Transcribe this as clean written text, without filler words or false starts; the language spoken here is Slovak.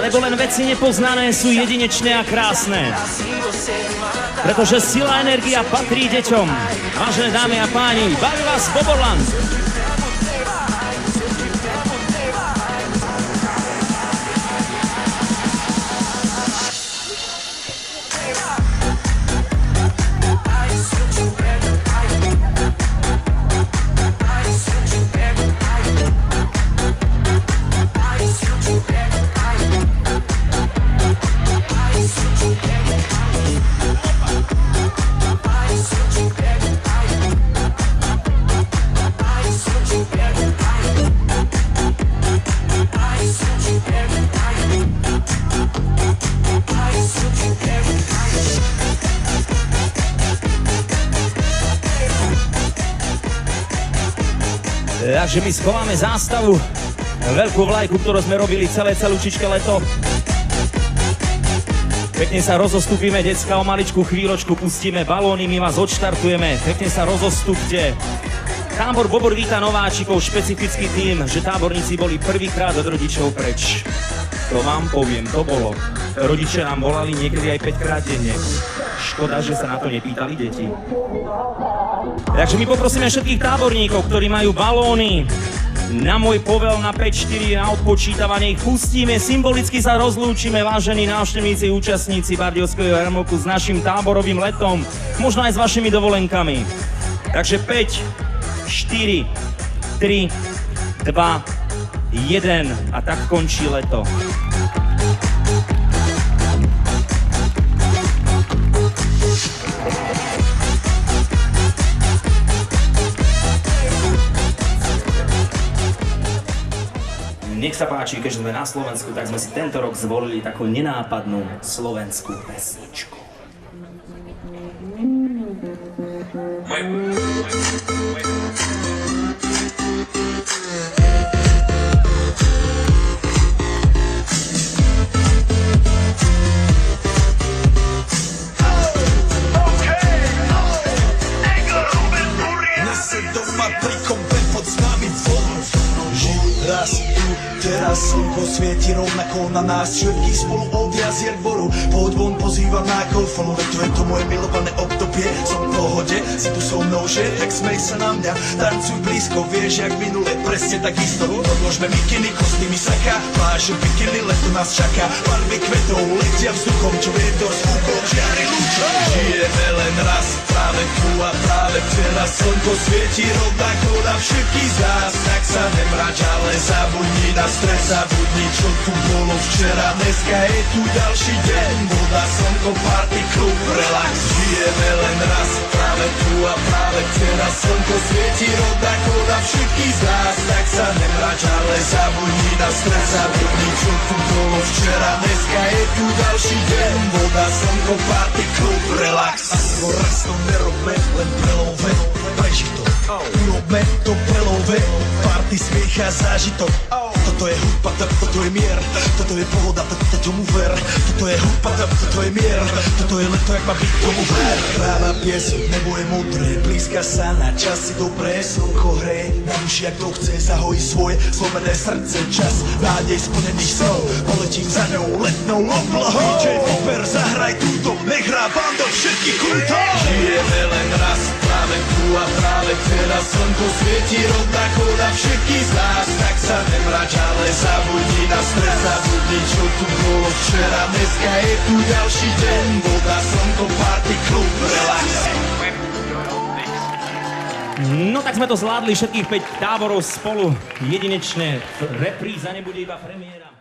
lebo len veci nepoznané sú jedinečné a krásne. Pretože sila a energia patrí deťom. Vážené dámy a páni, baví vás Boborland. Takže my schováme zástavu, veľkú vlajku, ktorú sme robili celú čičke leto. Pekne sa rozostupíme, decka, o maličku chvíľočku pustíme balóny, my vás odštartujeme. Pekne sa rozostupte. Tábor Bobor víta nováčikov, špecifický tým, že táborníci boli prvýkrát od rodičov preč. To vám poviem, to bolo. Rodičia nám volali niekedy aj 5-krát denne. Škoda, že sa na to nepýtali deti. Takže my poprosíme všetkých táborníkov, ktorí majú balóny, na môj povel na 5-4 na odpočítavanie ich pustíme. Symbolicky sa rozlúčime, vážení návštevníci, účastníci Bardejovského jarmoku, s našim táborovým letom, možno aj s vašimi dovolenkami. Takže 5, 4, 3, 2, 1 a tak končí leto. Nech sa páči, keďže sme na Slovensku, tak sme si tento rok zvolili takú nenápadnú slovenskú pesničku. Teraz slnko svieti rovnako na nás všetkých spolu od jazier k boru. Poď von, pozývam na golfonu, veď to je to moje milované obdobie. Som v pohode, si tu so mnou, že? Tak smej sa na mňa, tancuj blízko, vieš jak minule, presne takisto. Odložme mikiny, kostýmy saka, pláže bikiny, leto nás čaká. Barvy kvetov letia vzduchom, čo vietor s fúkom žiari lúčom. Žijeme len raz, práve tu a práve teraz slnko svieti rovnako na všetkých z nás. Tak sa nemrač, ale zabudni na stres, zabudni čo tu bolo včera. Dneska je tu ďalší deň, voda, slnko, party, klub, relax. Žijeme len raz, práve tu a práve teraz slnko svieti rovnako na všetkých z nás. Tak sa nemrač, ale zabudni na stres, zabudni čo tu bolo včera. Dneska je tu ďalší deň, voda, slnko, party, klub, relax. Aspoň raz to nerobme, len prelove, preži to. Urobme to prelove, party, smiech a zážitok. Toto je hudba, toto je mier, toto je pohoda, tomu ver. Toto je hudba, toto je mier, toto je leto, jak má byť, tomu ver. Hráva piesok, nebo je modré, blízka sa na časy dobré. Slnko hreje na duši, ak to chce, zahojí svoje zlomené srdce. Čas nádej splnených snov, poletím za ňou letnou oblohou. DJ Popper, zahraj túto, nech hrá bando všetkých kútov. Žijeme len raz, práve tu a práve teraz slnko svieti rovnako na všetkých z nás. Tak sa nemrač, ale zabudni na stres, zabudni čo tu bolo včera. Dneska je tu ďalší deň, voda, slnko, party, klub, relax. No tak sme to zvládli, všetkých 5 táborov spolu, jedinečné, repríza nebude iba premiéra.